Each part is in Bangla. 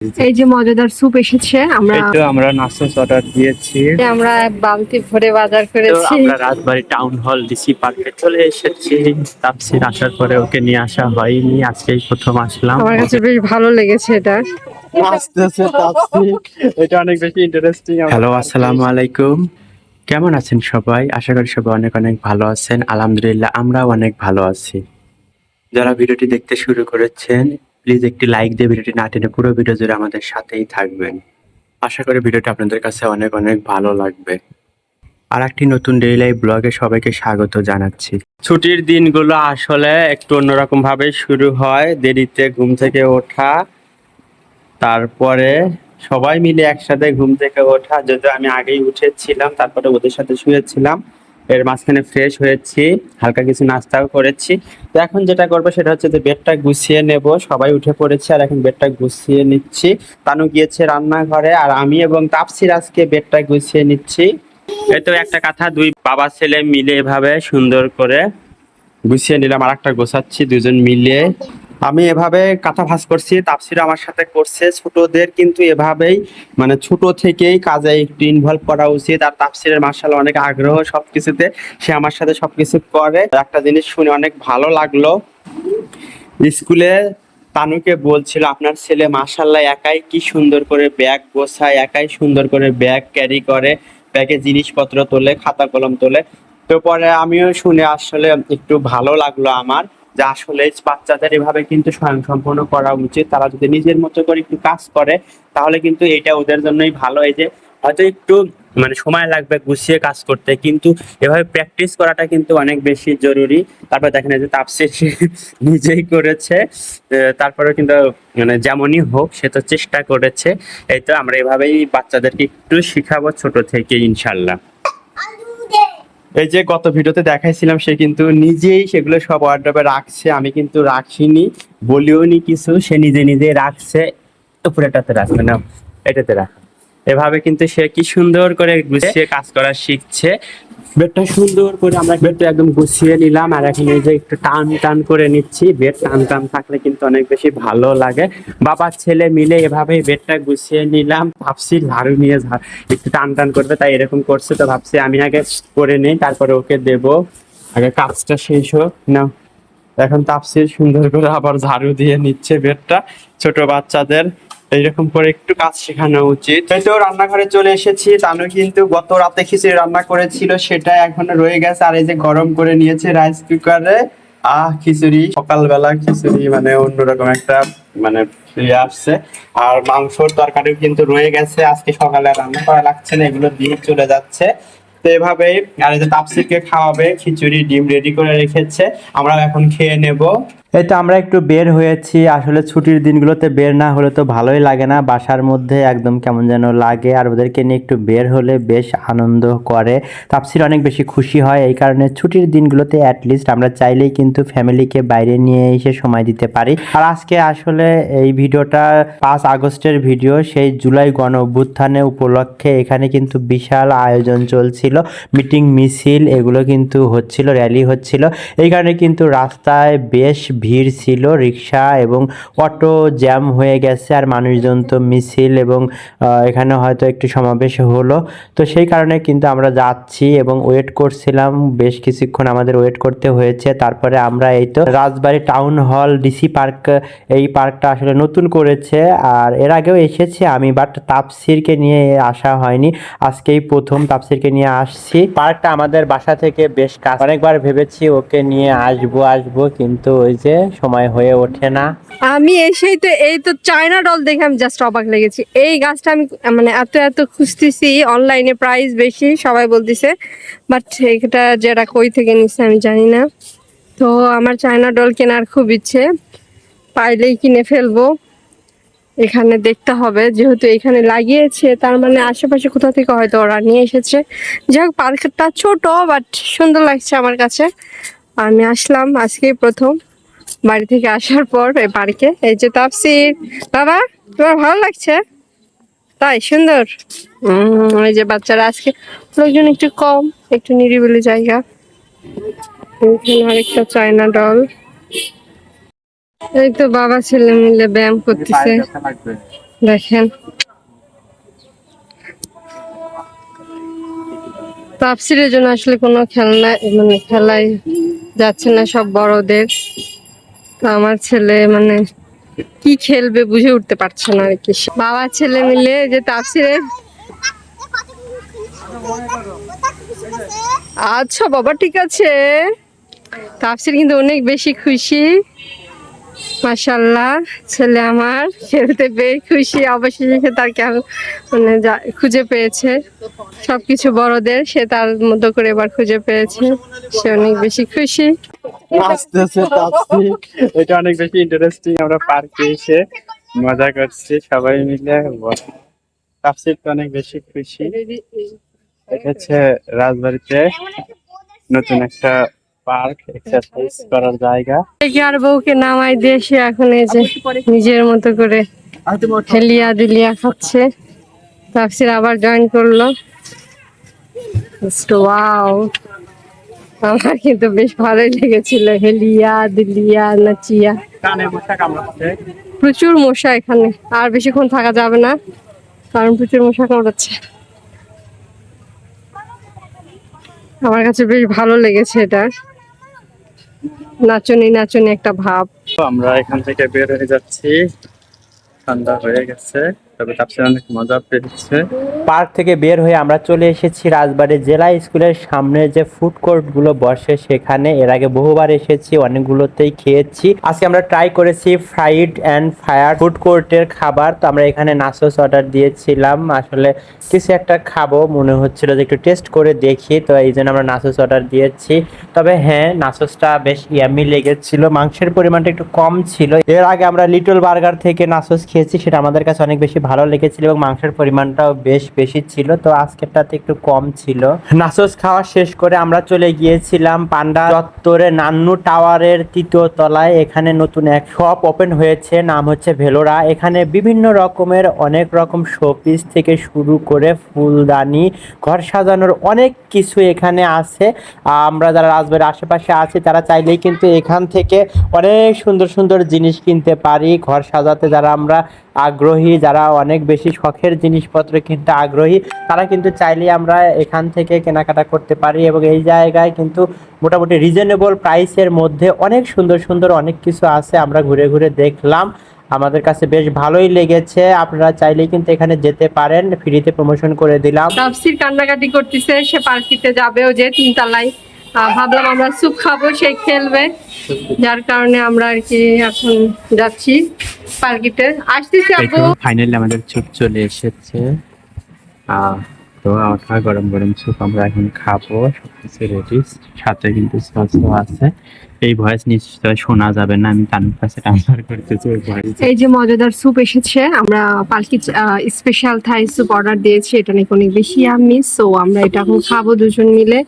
এই যে মজাদার স্যুপ এসেছে, আমরা নাসোস অর্ডার দিয়েছি। আমরা এক বালতি ভরে বাজার তো করেছি। আমরা রাজবাড়ী টাউন হল ডিসি পার্কে চলে এসেছি। তাপসির আসার পরে ওকে নিয়ে আসা হয়নি, আজকেই প্রথম আসলাম। আমার কাছে বেশ ভালো লেগেছে এটা। আসতেছে তাপসি, এটা অনেক বেশি ইন্টারেস্টিং। হ্যালো, আসসালামু আলাইকুম। কেমন আছেন সবাই? আশা করি সবাই অনেক অনেক ভালো আছেন। আলহামদুলিল্লাহ, আমরাও অনেক ভালো আছি। যারা ভিডিওটি দেখতে শুরু করেছেন, প্লিজ একটি লাইক দিয়ে ভিডিওটি না টেনে পুরো ভিডিও জুড়ে আমাদের সাথেই থাকবেন। আশা করি ভিডিওটি আপনাদের কাছে অনেক অনেক ভালো লাগবে। আর একটি নতুন ডেইলি লাইফ ব্লগে সবাইকে স্বাগত জানাচ্ছি। ছুটির দিনগুলো আসলে একটু অন্যরকম ভাবে শুরু হয়, দেরিতে ঘুম থেকে ওঠা, তারপরে সবাই মিলে একসাথে ঘুম থেকে ওঠা। যদিও আমি আগেই উঠেছিলাম, তারপরে ওদের সাথে শুয়েছিলাম, এর মাঝখানে ফ্রেশ হয়েছি, হালকা কিছু নাস্তাও করেছি। তো এখন যেটা করবো সেটা হচ্ছে যে বেডটা গুছিয়ে নেব। সবাই উঠে পড়েছে আর এখন বেডটা গুছিয়ে নিচ্ছি। তানু গিয়েছে রান্নাঘরে আর আমি এবং তাপসির আজকে বেডটা গুছিয়ে নিচ্ছি। এই তো একটা কথা, দুই বাবা ছেলে মিলে এভাবে সুন্দর করে গুছিয়ে নিলাম, আর একটা গোছাচ্ছি দুজন মিলে। আমি এভাবে কাঁথা ভাঁজ করছি, তাপসির আমার সাথে করছে। ছোটদের কিন্তু এভাবেই মানে ছোট থেকেই কাজে একটু ইনভলভ করা উচিত। আর তাপসিরের মার্শাল অনেক আগ্রহ সবকিছুতে, সে আমার সাথে সবকিছু করে। একটা জিনিস শুনে অনেক ভালো লাগলো, স্কুলে তানুকে বলছিল আপনার ছেলে মাশাআল্লাহ একাই কি সুন্দর করে ব্যাগ গোছায়, একাই সুন্দর করে ব্যাগ ক্যারি করে, ব্যাগে জিনিসপত্র তোলে, খাতা কলম তোলে। তো পরে আমিও শুনে আসলে একটু ভালো লাগলো আমার, যে আসলে বাচ্চাদের এভাবে কিন্তু স্বয়ংসম্পূর্ণ করা উচিত। তারা যদি নিজের মতো করে একটু কাজ করে তাহলে কিন্তু এটা ওদের জন্যই ভালো। এই যে হয়তো একটু মানে সময় লাগবে গুছিয়ে কাজ করতে, কিন্তু এভাবে প্র্যাকটিস করাটা কিন্তু অনেক বেশি জরুরি। তারপর দেখেন এই যে তাপসির সে নিজেই করেছে, তারপরে কিন্তু মানে যেমনই হোক সে তো চেষ্টা করেছে। এই তো আমরা এভাবেই বাচ্চাদেরকে একটু শিখাবো ছোট থেকে ইনশাল্লাহ। এই যে গত ভিডিওতে দেখাইছিলাম, সে কিন্তু নিজেই সেগুলো সব ওয়ার্ড্রবে রাখছে, আমি কিন্তু রাখিনি, বলিও নি কিছু, সে নিজে নিজে রাখছে। উপরেটাতে রাখবে না, এটাতে রাখ। এভাবে কিন্তু সে কি সুন্দর করে গুছিয়ে কাজ করা শিখছে। বেডটা সুন্দর করে আমরা বেডটা একদম গুছিয়ে নিলাম, আর এখন এই যে একটু টান টান করে নিচ্ছি। বেড টান টান থাকলে কিন্তু অনেক বেশি ভালো লাগে। বাবা ছেলে মিলে এভাবেই বেডটা গুছিয়ে নিলাম। ভাবছি ঝাড়ু নিয়ে একটু টান টান করবে, তাই এরকম করছে। তো ভাবছি আমি আগে করে নেই, তারপরে ওকে দেব, আগে কাজটা শেষ হোক না। এখন তাপসির সুন্দর করে আবার ঝাড়ু দিয়ে নিচ্ছে বেডটা। ছোট বাচ্চাদের এইরকম করে একটু কাজ শেখানো উচিত। এই তো রান্নাঘরে চলে এসেছি। তানু কিন্তু গত রাতে খিচুড়ি রান্না করেছিল, সেটা এখনো রয়ে গেছে। আর এই যে গরম করে নিয়েছে রাইস কুকারে। খিচুড়ি, সকালবেলা খিচুড়ি মানে অন্যরকম একটা মানে আসছে। আর মাংসর তরকারিও কিন্তু রয়ে গেছে, আজকে সকালে রান্না করা লাগছে না, এগুলো দিয়ে চলে যাচ্ছে। তো এভাবেই আর এই যে তাপসিরকে খাওয়াবে, খিচুড়ি ডিম রেডি করে রেখেছে, আমরা এখন খেয়ে নেব। এই তো আমরা একটু বের হয়েছি। আসলে ছুটির দিনগুলোতে বের না হলে তো ভালোই লাগে না, বাসার মধ্যে একদম কেমন যেন লাগে। আর ওদেরকে নিয়ে একটু বের হলে বেশ আনন্দ করে, তাপসির অনেক বেশি খুশি হয়। এই কারণে ছুটির দিনগুলোতে অ্যাটলিস্ট আমরা চাইলেই কিন্তু ফ্যামিলিকে বাইরে নিয়ে এসে সময় দিতে পারি। আর আজকে আসলে এই ভিডিওটা 5 আগস্টের ভিডিও, সেই জুলাই গণ অভ্যুত্থানে উপলক্ষে এখানে কিন্তু বিশাল আয়োজন চলছিল, মিটিং মিছিল এগুলো কিন্তু হচ্ছিল, র্যালি হচ্ছিল। এই কারণে কিন্তু রাস্তায় বেশ ভিড় ছিল, রিক্সা এবং অটো জ্যাম হয়ে গেছে। আর মানুষজন তো মিছিল এবং এখানে হয়তো একটু সমাবেশ হলো, তো সেই কারণে কিন্তু আমরা যাচ্ছি এবং ওয়েট করছিলাম বেশ কিছুক্ষণ, আমাদের ওয়েট করতে হয়েছে। তারপরে আমরা এই তো রাজবাড়ী টাউন হল ডিসি পার্ক, এই পার্কটা আসলে নতুন করেছে, আর এর আগেও এসেছি আমি, বাট তাপসিরকে নিয়ে আসা হয়নি, আজকেই প্রথম তাপসিরকে নিয়ে আসছি। পার্কটা আমাদের বাসা থেকে বেশ কাছে, অনেকবার ভেবেছি ওকে নিয়ে আসবো কিন্তু ওই যে সময় হয়ে ওঠে না। আমি এসেই তো এই তো চায়না ডল দেখে আমি জাস্ট অবাক লেগেছি। এই গাছটা আমি মানে এত এত খুঁজতেছি, অনলাইনে প্রাইস বেশি সবাই বলতেছে, বাট এটা যেটা কই থেকে নিচ্ছে আমি জানি না। তো আমার চায়না ডল কেনার খুব ইচ্ছে, পাইলেই কিনে ফেলবো। এখানে দেখতে হবে, যেহেতু এখানে লাগিয়েছে তার মানে আশেপাশে কোথা থেকে হয়তো ওরা নিয়ে এসেছে। যাই হোক, পার্কটা ছোট বাট সুন্দর লাগছে আমার কাছে। আমি আসলাম আজকেই প্রথম বাড়ি থেকে আসার পর এই পার্কে। এই যে তাপসির, বাবা তোমার ভালো লাগছে? তাই সুন্দর। এই যে বাচ্চারা, আজকে লোকজন একটু কম, একটু নিরিবিলি জায়গা। এখানে আরেকটা চায়না ডল। এই তো বাবা ছেলে মিলে ব্যায়াম করতেছে। দেখেন তাফসিরের জন্য আসলে কোনো খেলনা মানে খেলাই যাচ্ছে না, সব বড়দের। তো আমার ছেলে মানে কি খেলবে বুঝে উঠতে পারছে না আর কি। বাবা ছেলে মিলে যে তাফসিরের, আচ্ছা বাবা ঠিক আছে। তাফসির কিন্তু অনেক বেশি খুশি, মাশাআল্লাহ। ছেলে আমার খেলতে পেয়ে খুশি, অবশেষে সে তার মানে খুঁজে পেয়েছে। সবকিছু বড়দের, সে তার মতো করে এবার খুঁজে পেয়েছে, সে অনেক বেশি খুশি। নাচতেছে তাপসি, এটা অনেক বেশি ইন্টারেস্টিং। আমরা পার্কে এসে মজা করছি সবাই মিলে। তাপসি তো অনেক বেশি খুশি। এটা হচ্ছে রাজবাড়িতে নতুন একটা পার্ক, এক্সারসাইজ করার জায়গা। আর বউকে নামাই দিয়ে সে এখন এই যে নিজের মতো করে হেলিয়া দিলিয়া খাচ্ছে। তাফসির আবার জয়েন করলো। ওয়াও, আমার কিন্তু বেশ ভালোই লেগেছিল, হেলিয়া দিলিয়া নাচিয়া। কানে মশা কামড়াচ্ছে, প্রচুর মশা এখানে, আর বেশিক্ষণ থাকা যাবে না কারণ প্রচুর মশা কামড়াচ্ছে। আমার কাছে বেশ ভালো লেগেছে এটা, নাচনি নাচনি একটা ভাব। তো আমরা এখান থেকে বের হয়ে যাচ্ছি, ঠান্ডা হয়ে গেছে, তবে তাপসি অনেক মজা পেয়েছে। পার্ক থেকে বের হয়ে আমরা চলে এসেছি রাজবাড়ী জেলা স্কুলের সামনে যে ফুড কোর্ট গুলো বসে সেখানে। এর আগে বহুবার এসেছি, অনেকগুলোতেই খেয়েছি। আজকে আমরা ট্রাই করেছি ফ্রাইড অ্যান্ড ফায়ার ফুড কোর্টের খাবার। তো আমরা এখানে নাচোস অর্ডার দিয়েছিলাম, আসলে কিছু একটা খাবো মনে হচ্ছিল যে একটু টেস্ট করে দেখি, তো এই জন্য আমরা নাচোস অর্ডার দিয়েছি। তবে হ্যাঁ, নাচোসটা বেশ ইয়ামি লেগেছিল, মাংসের পরিমাণটা একটু কম ছিল। এর আগে আমরা লিটল বার্গার থেকে নাচোস খেয়েছি, সেটা আমাদের কাছে অনেক বেশি ভালো লেগেছিল এবং মাংসের পরিমাণটাও বেশ বেশি ছিল, তো আজকেরটাতে একটু কম ছিল। নাচোস খাওয়া শেষ করে আমরা চলে গিয়েছিলাম পান্ডা চত্বরে নান্নু টাওয়ারের 3য় তলায়। এখানে নতুন এক শপ ওপেন হয়েছে, নাম হচ্ছে ভেলোরা। এখানে বিভিন্ন রকমের অনেক রকম শোপিস থেকে শুরু করে ফুলদানি, ঘর সাজানোর অনেক কিছু এখানে আছে। আমরা যারা রাজবাড়ির আশেপাশে আছি তারা চাইলেই কিন্তু এখান থেকে অনেক সুন্দর সুন্দর জিনিস কিনতে পারি। ঘর সাজাতে যারা আমরা আগ্রহী, যারা অনেক বেশি শখের জিনিসপত্র কিনতে আগ্রহী, তারা কিন্তু চাইলেই আমরা এখান থেকে কেনাকাটা করতে পারি। এবং এই জায়গায় কিন্তু মোটামুটি রিজনেবল প্রাইসের মধ্যে অনেক সুন্দর সুন্দর অনেক কিছু আছে, আমরা ঘুরে ঘুরে দেখলাম, আমাদের কাছে বেশ ভালোই লেগেছে। আপনারা চাইলেই কিন্তু এখানে যেতে পারেন, ফ্রিতে প্রমোশন করে দিলাম। তাফসির কান্নাকাটি করতেছে, সে পার্কিতে যাবেও যে 3 তলায়। ভাবলাম আমরা স্যুপ খাবো, সে খেলবে, যার কারণে আমরা আর কি এখন যাচ্ছি পার্কিতে। আসতেছি আপু। ফাইনালি আমাদের স্যুপ চলে এসেছে। তো ওঠা গরম গরম স্যুপ আমরা এখন খাবো, সবকিছু রেডি, সাথে কিন্তু সসও আছে। এই ভয়েস নিশ্চয় শোনা যাবে না, আমি তানুর কাছে ট্রান্সফার করতেছি ওই ভয়েস। এই যে মজাদার স্যুপ এসেছে, আমরা পালকি স্পেশাল থাই স্যুপ অর্ডার দিয়েছি, এটা নাকি অনেক বেশি ইয়াম্মি। সো আমরা এটা এখন খাবো দুজন মিলে।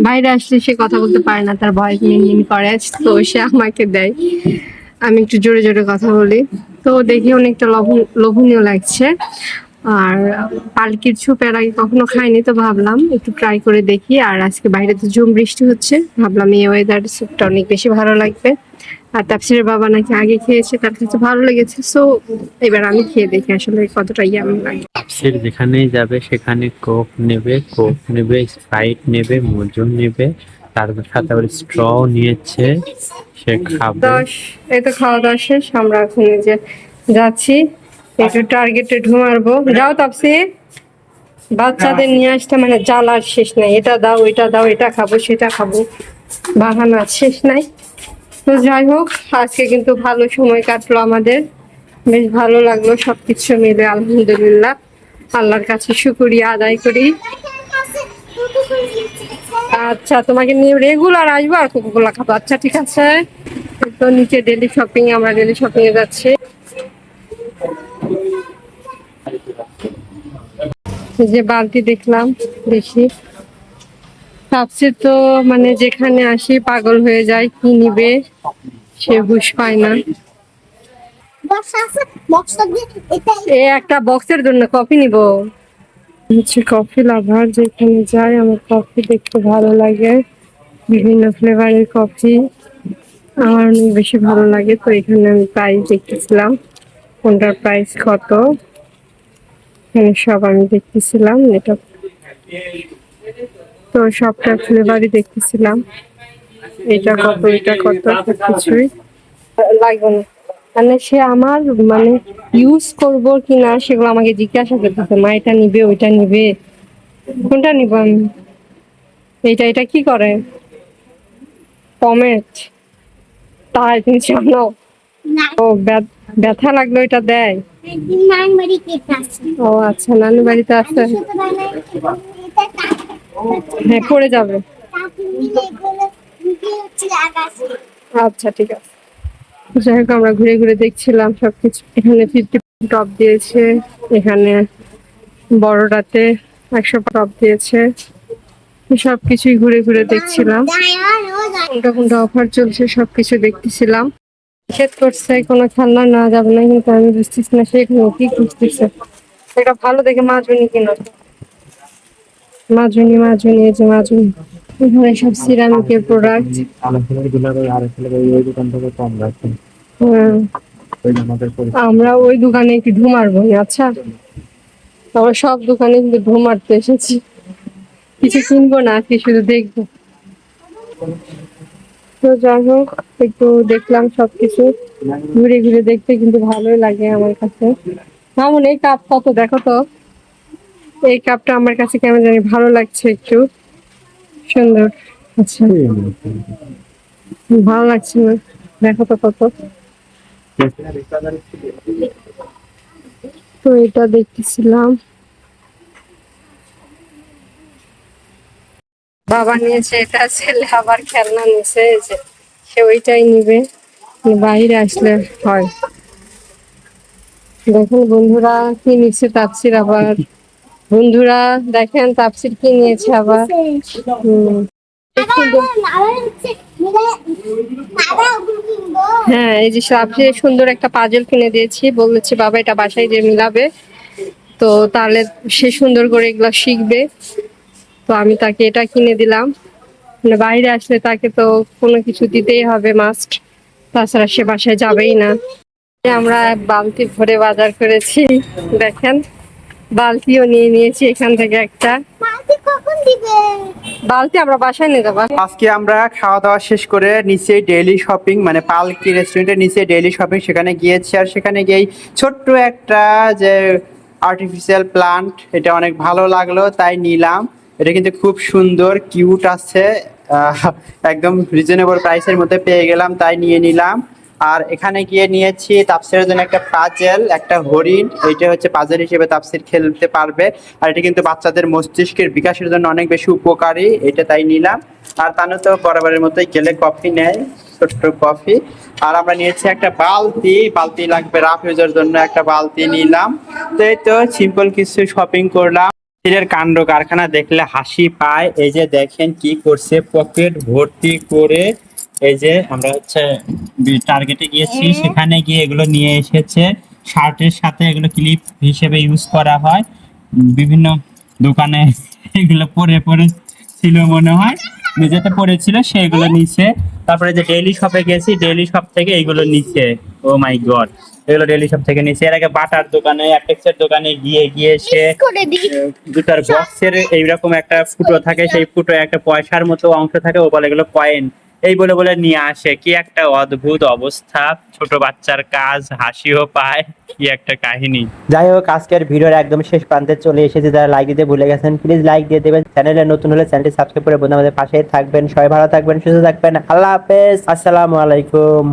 বাইরে আসলে সে কথা বলতে পারে না, তার ভয়েস মিনমিন করে, তো সে আমাকে দেয়, আমি একটু জোরে জোরে কথা বলি। তো দেখি অনেকটা লোভনীয় লাগছে। আর পালকির স্যুপ এর আগে কখনো খাইনি, তো ভাবলাম একটু ট্রাই করে দেখি। আর আজকে বাইরে তো ঝুম বৃষ্টি হচ্ছে, ভাবলাম এই ওয়েদার স্যুপটা অনেক বেশি ভালো লাগবে। আর তাফসিরের বাবা নাকি আগে খেয়েছে, তার কাছে ভালো লেগেছে, সো এবার আমি খেয়ে দেখি আসলে কতটা ইয়ামি লাগে। তাফসির যেখানেই যাবে সেখানে কোক নেবে, স্প্রাইট নেবে, মজু নেবে, তার সাথে আবার স্ট্র নিয়েছে, সে খাবে। এই তো খাওয়া দাওয়া শেষ, আমরা এখন এই যে যাচ্ছি একটু টার্গেটে ঢুমারবো। যাও তাফসির, বাচ্চাদের নিয়ে আসতে মানে জ্বালার শেষ নাই, এটা দাও ওইটা দাও, এটা খাবো সেটা খাবো, বাহানা শেষ নাই। তো যাই হোক, আজকে কিন্তু ভালো সময় কাটলো আমাদের, বেশ ভালো লাগলো সবকিছু মিলে, আলহামদুলিল্লাহ। আল্লাহর কাছে শুকরিয়া আদায় করি। আচ্ছা, তোমাকে নিয়ে রেগুলার আসবো আর কোকোকোলা খাবো। আচ্ছা ঠিক আছে। তো নিচে ডেলি শপিং, আমরা ডেলি শপিং এ যাচ্ছি। যে বালতি দেখলাম বেশি, তাফসির তো মানে যেখানে আসি পাগল হয়ে যায়, কি নিবে সে হুঁশ পায় না। এ একটা বক্সের জন্য কফি নিব, হচ্ছে কফি লাভার, যেখানে যাই আমার কফি দেখতে ভালো লাগে, বিভিন্ন ফ্লেভারের কফি আমার অনেক বেশি ভালো লাগে। তো এখানে আমি প্রাইস দেখতেছিলাম, কোনটার প্রাইস কত। এখানে সব আমি দেখতেছিলাম, এটা তো সবটা ফ্লেভারই দেখতেছিলাম, এটা কত এটা কত সবকিছুই লাগবে না, মানে সে আমার মানে ইউজ করব কিনা সেগুলো আমাকে জিজ্ঞাসা করতেছে, মা এটা নিবে ওইটা নিবে, কোনটা নিব আমি, এটা কি করে, পমেট, তাই তুমি জানো? না, ও ব্যথা লাগলো এটা দেয়? একদিন নান বাড়ি কেটে আসছে। ও আচ্ছা, নানু বাড়িতে আছে। ছোটবেলায় এটা হ্যাঁ, পড়ে যাবে। কাকু মিলে এগুলো লুকিয়ে হচ্ছে আকাশে। আচ্ছা ঠিক আছে। যাই হোক, আমরা ঘুরে ঘুরে দেখছিলাম সবকিছু। এখানে 50 টপ দিয়েছে, এখানে বড়টাতে 100 টপ দিয়েছে, সবকিছুই ঘুরে ঘুরে দেখছিলাম, কোনটা কোনটা অফার চলছে সবকিছু দেখতেছিলাম। নিষেধ করছে কোনো খেলনা নেওয়া যাবে না, কিন্তু আমি বুঝতেছি না সেখানে কি খুঁজতেছে। এটা ভালো দেখে মাজুনি কিনা, মাজুনি এই যে মাজুনি, এখানে সব সিরামিকের প্রোডাক্ট। আমরা ওই দোকানে একটু ঢু মারবো না, আচ্ছা? আমরা সব দোকানে কিন্তু ঢু মারতে এসেছি, কিছু কিনবো না, আজকে শুধু দেখবো। তো যাই হোক, একটু দেখলাম সবকিছু, ঘুরে ঘুরে দেখতে কিন্তু ভালোই লাগে আমার কাছে। মামুন, এই কাপ কত দেখো তো, এই কাপটা আমার কাছে কেমন জানি ভালো লাগছে, একটু সুন্দর। আচ্ছা, ভালো লাগছে না, দেখো তো কত। তো এটা দেখতেছিলাম, বাবা নিয়েছে এটা, ছেলে আবার খেলনা নিয়েছে, এই যে সে ওইটাই নিবে, বাইরে আসলে হয়। দেখুন বন্ধুরা কি নিচ্ছে তাপসির, আবার বন্ধুরা দেখেন তাপসির কি নিয়েছে আবার। হম, আবার হচ্ছে মিলে বাবা ওগুলো কিনবো। হ্যাঁ, এই যে তাপসির সুন্দর একটা পাজল কিনে দিয়েছি, বলেছে বাবা এটা বাসায় যে মিলাবে, তো তাহলে সে সুন্দর করে এগুলা শিখবে। তো আমি তাকে এটা কিনে দিলাম, মানে বাইরে আসলে তাকে তো কোনো কিছু দিতেই হবে মাস্ট, তাছাড়া সে বাসায় যাবেই না। আমরা বালতি ভরে বাজার করেছি, দেখেন বালতিও নিয়ে নিয়েছি এখান থেকে একটা। মাকে কখন দিবে? বালতি আমরা বাসায় নিয়ে যাবো। আজকে আমরা খাওয়া দাওয়া শেষ করে নিচে ডেইলি শপিং, মানে পালকি রেস্টুরেন্টের নিচে ডেইলি শপিং, সেখানে গিয়েছি। আর সেখানে গিয়ে ছোট্ট একটা যে আর্টিফিশিয়াল প্লান্ট, এটা অনেক ভালো লাগলো, তাই নিলাম। এটা কিন্তু খুব সুন্দর, কিউট আছে, একদম রিজনেবল প্রাইসের মধ্যে পেয়ে গেলাম, তাই নিয়ে নিলাম। আর এখানে গিয়ে নিয়েছি তাপসিরের জন্য একটা পাজেল, একটা হরিণ, এইটা হচ্ছে পাজেল হিসেবে তাপসির খেলতে পারবে। আর এটা কিন্তু বাচ্চাদের মস্তিষ্কের বিকাশের জন্য অনেক বেশি উপকারী, এটা তাই নিলাম। আর তানু তো বরাবরের মতোই গেলে কফি নেয়, ছোট্ট কফি। আর আমরা নিয়েছি একটা বালতি, বালতি লাগবে রাফ ইউজের জন্য, একটা বালতি নিলাম। তো এই তো সিম্পল কিছু শপিং করলাম। এর কাণ্ড কারখানা দেখলে হাসি পায়। এই যে দেখেন কি করছে, পকেট ভর্তি করে। এই যে আমরা হচ্ছে টার্গেটে গিয়েছি, সেখানে গিয়ে এগুলো নিয়ে এসেছে। শার্টের সাথে এগুলো ক্লিপ হিসেবে ইউজ করা হয়, বিভিন্ন দোকানে এগুলো পরে পরে ছিল মনে হয়, নিজেতে পড়েছিল সেগুলো নিচে। তারপরে যে ডেইলি শপে গেছি, ডেইলি শপ থেকে এগুলো নিচে। ও মাই গড, এগুলো ডেইলি শপ থেকে নিচে। এর আগে বাটার দোকানে, অ্যাপেক্সের দোকানে গিয়ে সে করে দিই। জুতার বক্সের এইরকম একটা ফুটো থাকে, সেই ফুটো একটা পয়সার মতো অংশ থাকে, ও বলে এগুলো কয়েন, এই বলে বলে নিয়ে আসে। কি একটা অদ্ভুত অবস্থা, ছোট বাচ্চার কাজ, হাসিও পায়, কি একটা কাহিনী। যাই হোক, আজকের ভিডিওর একদম শেষ প্রান্তে চলে এসেছে। যারা লাইক দিতে ভুলে গেছেন প্লিজ লাইক দিয়ে দেবেন। চ্যানেলে নতুন হলে চ্যানেলটি সাবস্ক্রাইব করে বন্ধু আমাদের পাশেই থাকবেন। সবাই ভালো থাকবেন, সুস্থ থাকবেন। আল্লাহ হাফেজ, আসসালামু আলাইকুম।